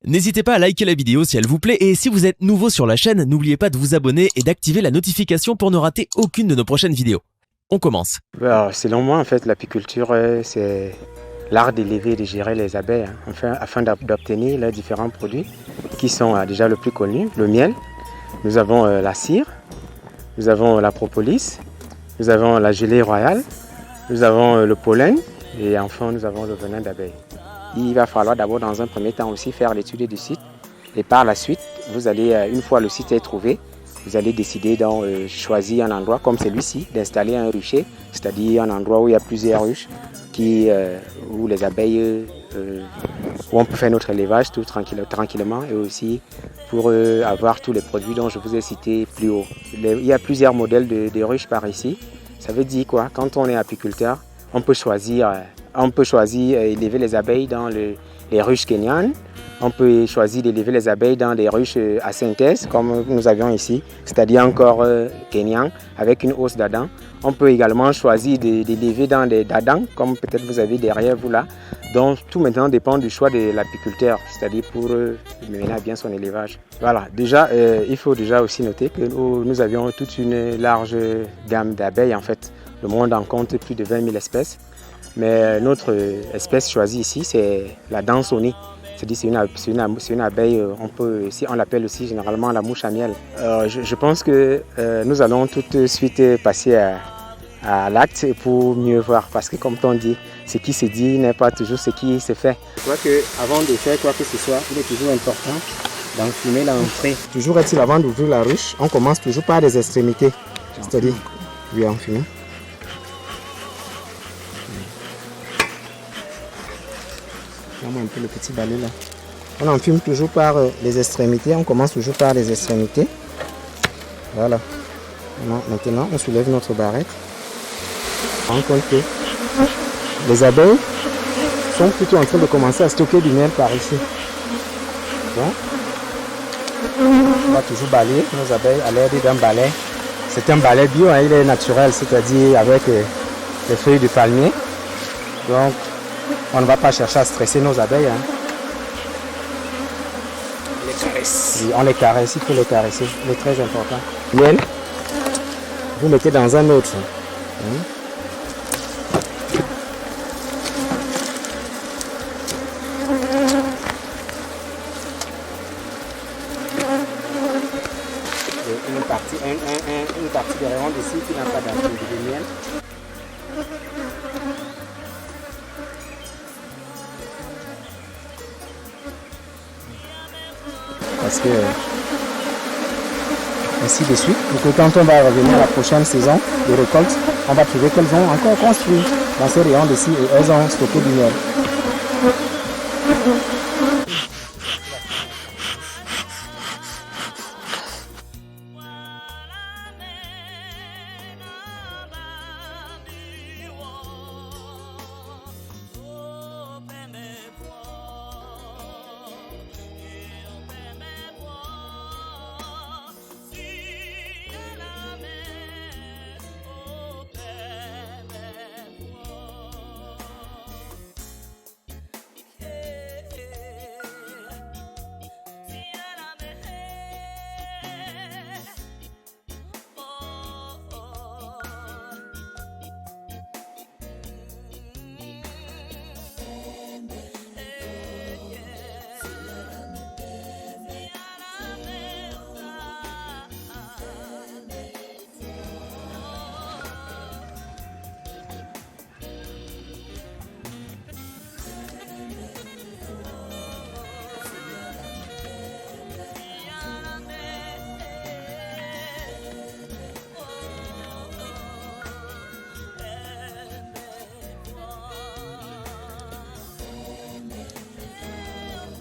N'hésitez pas à liker la vidéo si elle vous plaît et si vous êtes nouveau sur la chaîne, n'oubliez pas de vous abonner et d'activer la notification pour ne rater aucune de nos prochaines vidéos. On commence. Alors, selon moi, en fait, l'apiculture, c'est l'art d'élever et de gérer les abeilles afin d'obtenir les différents produits qui sont déjà le plus connu, le miel. Nous avons la cire, nous avons la propolis, nous avons la gelée royale, nous avons le pollen et enfin nous avons le venin d'abeille. Il va falloir d'abord dans un premier temps aussi faire l'étude du site et par la suite, vous allez, une fois le site est trouvé, vous allez décider de choisir un endroit comme celui-ci, d'installer un rucher, c'est-à-dire un endroit où il y a plusieurs ruches où les abeilles, où on peut faire notre élevage tout tranquillement et aussi pour avoir tous les produits dont je vous ai cités plus haut. Il y a plusieurs modèles de ruches par ici. Ça veut dire quoi? Quand on est apiculteur, on peut choisir élever les abeilles dans les ruches kenyanes. On peut choisir d'élever les abeilles dans des ruches à synthèse, comme nous avions ici, c'est-à-dire encore kenyan, avec une hausse d'Adam. On peut également choisir d'élever dans des dadans, comme peut-être vous avez derrière vous là. Donc tout maintenant dépend du choix de l'apiculteur, c'est-à-dire pour mener à bien son élevage. Voilà, déjà, il faut déjà aussi noter que nous avions toute une large gamme d'abeilles. En fait, le monde en compte plus de 20 000 espèces. Mais notre espèce choisie ici, c'est la dansonnée. C'est une abeille, on l'appelle aussi généralement la mouche à miel. Je pense que nous allons tout de suite passer à l'acte pour mieux voir. Parce que comme on dit, ce qui se dit n'est pas toujours ce qui se fait. Je crois qu'avant de faire quoi que ce soit, il est toujours important d'enfumer l'entrée. Toujours est-il, avant d'ouvrir la ruche, on commence toujours par les extrémités. C'est-à-dire, oui, enfumer. Un peu le petit balai là. On enfume toujours par les extrémités, on commence toujours par les extrémités. Voilà. Maintenant, on soulève notre barrette. On rend compte que les abeilles sont plutôt en train de commencer à stocker du miel par ici. Donc, on va toujours balayer nos abeilles à l'aide d'un balai. C'est un balai bio, hein, il est naturel, c'est-à-dire avec les feuilles de palmier. Donc, on ne va pas chercher à stresser nos abeilles. Hein. On les caresse. Oui, on les caresse, il faut les caresser. C'est très important. Miel, vous mettez dans un autre. Une partie des rayons d'ici qui n'a pas de miel. Parce que ainsi de suite, pour que quand on va revenir à la prochaine saison de récolte, on va trouver qu'elles ont encore construit dans ces rayons d'ici et elles ont stocké du miel.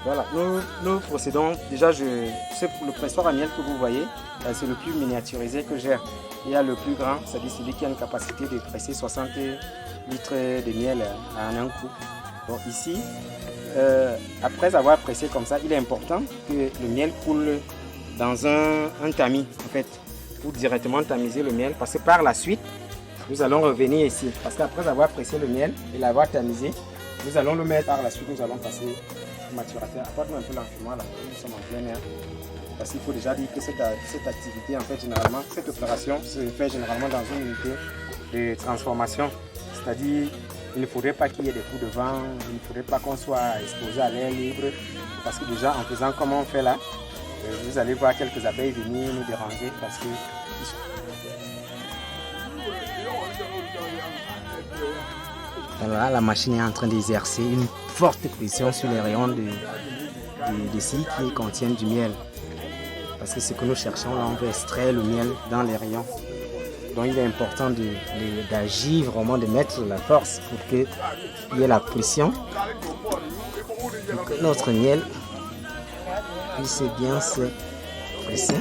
Voilà, nous procédons, déjà le pressoir à miel que vous voyez, c'est le plus miniaturisé que j'ai. Il y a le plus grand, c'est-à-dire celui qui a une capacité de presser 60 litres de miel en un coup. Bon, ici, après avoir pressé comme ça, il est important que le miel coule dans un tamis, en fait, pour directement tamiser le miel, parce que par la suite, nous allons revenir ici, parce qu'après avoir pressé le miel et l'avoir tamisé, nous allons le mettre par la suite, nous allons passer maturateur. Apporte-moi un peu l'enfumement là, nous sommes en plein air. Parce qu'il faut déjà dire que cette activité, en fait, généralement, cette opération se fait généralement dans une unité de transformation. C'est-à-dire, il ne faudrait pas qu'il y ait des coups de vent, il ne faudrait pas qu'on soit exposé à l'air libre. Parce que déjà, en faisant comme on fait là, vous allez voir quelques abeilles venir nous déranger parce que... Alors là, la machine est en train d'exercer une forte pression sur les rayons de scie qui contiennent du miel. Parce que ce que nous cherchons, là, on veut extraire le miel dans les rayons. Donc il est important d'agir, vraiment de mettre la force pour qu'il y ait la pression. Pour que notre miel puisse bien se presser.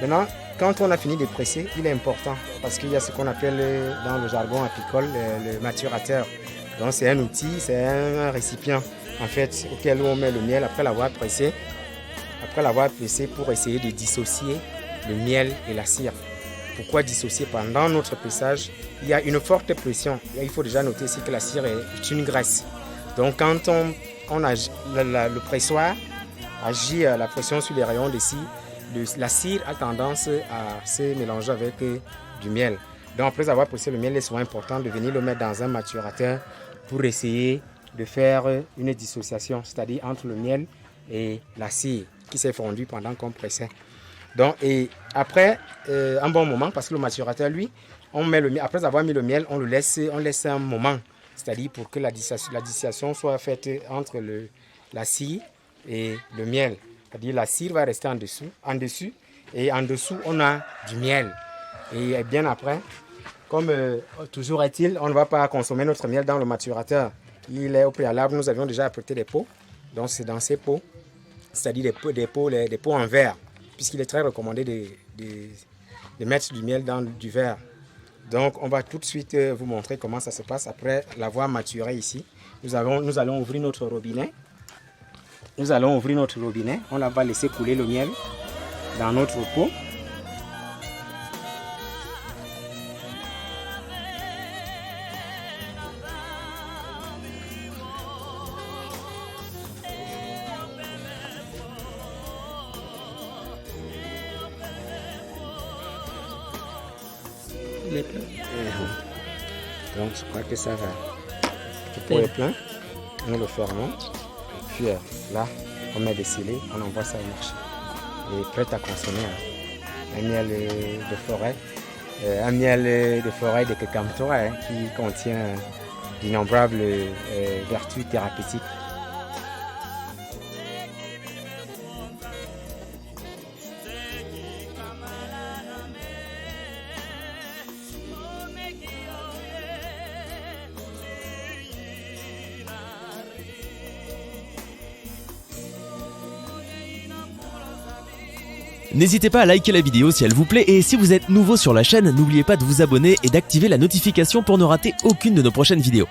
Maintenant, quand on a fini de presser, il est important parce qu'il y a ce qu'on appelle dans le jargon apicole le maturateur. Donc c'est un outil, c'est un récipient en fait auquel on met le miel après l'avoir pressé. Après l'avoir pressé pour essayer de dissocier le miel et la cire. Pourquoi dissocier? Pendant notre pressage, il y a une forte pression. Il faut déjà noter ici que la cire est une graisse. Donc quand le pressoir agit la pression sur les rayons de cire, la cire a tendance à se mélanger avec du miel. Donc après avoir pressé le miel, il est souvent important de venir le mettre dans un maturateur pour essayer de faire une dissociation, c'est-à-dire entre le miel et la cire qui s'est fondue pendant qu'on pressait. Donc, et après un bon moment, parce que le maturateur, lui, on met le miel, après avoir mis le miel, on laisse un moment, c'est-à-dire pour que la dissociation soit faite entre la cire et le miel. C'est-à-dire la cire va rester en dessous, et en dessous, on a du miel. Et bien après, comme toujours est-il, on ne va pas consommer notre miel dans le maturateur. Il est au préalable, nous avions déjà apporté des pots. Donc c'est dans ces pots, c'est-à-dire des pots en verre, puisqu'il est très recommandé de mettre du miel dans du verre. Donc on va tout de suite vous montrer comment ça se passe après l'avoir maturé ici. Nous allons ouvrir notre robinet. On va laisser couler le miel dans notre pot. Il est plein. Donc je crois que ça va. Le pot est plein. Nous le fermons. Puis là, on met des scellés, on envoie ça au marché. Et prêt à consommer. Un miel de forêt. Un miel de forêt de Kekamtora qui contient d'innombrables vertus thérapeutiques. N'hésitez pas à liker la vidéo si elle vous plaît et si vous êtes nouveau sur la chaîne, n'oubliez pas de vous abonner et d'activer la notification pour ne rater aucune de nos prochaines vidéos.